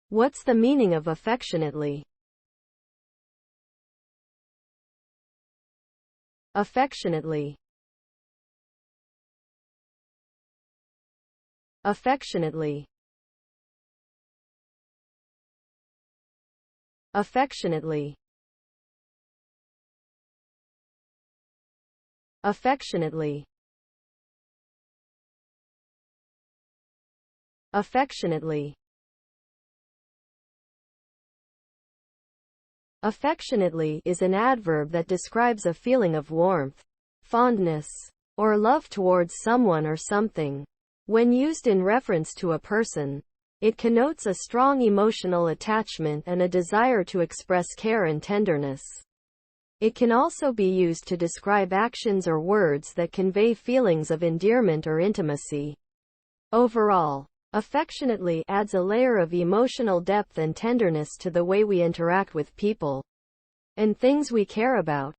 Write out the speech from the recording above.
What's the meaning of affectionately? Affectionately. Affectionately. Affectionately. Affectionately. Affectionately. Affectionately is an adverb that describes a feeling of warmth, fondness, or love towards someone or something. When used in reference to a person, it connotes a strong emotional attachment and a desire to express care and tenderness. It can also be used to describe actions or words that convey feelings of endearment or intimacy. Overall, affectionately adds a layer of emotional depth and tenderness to the way we interact with people and things we care about.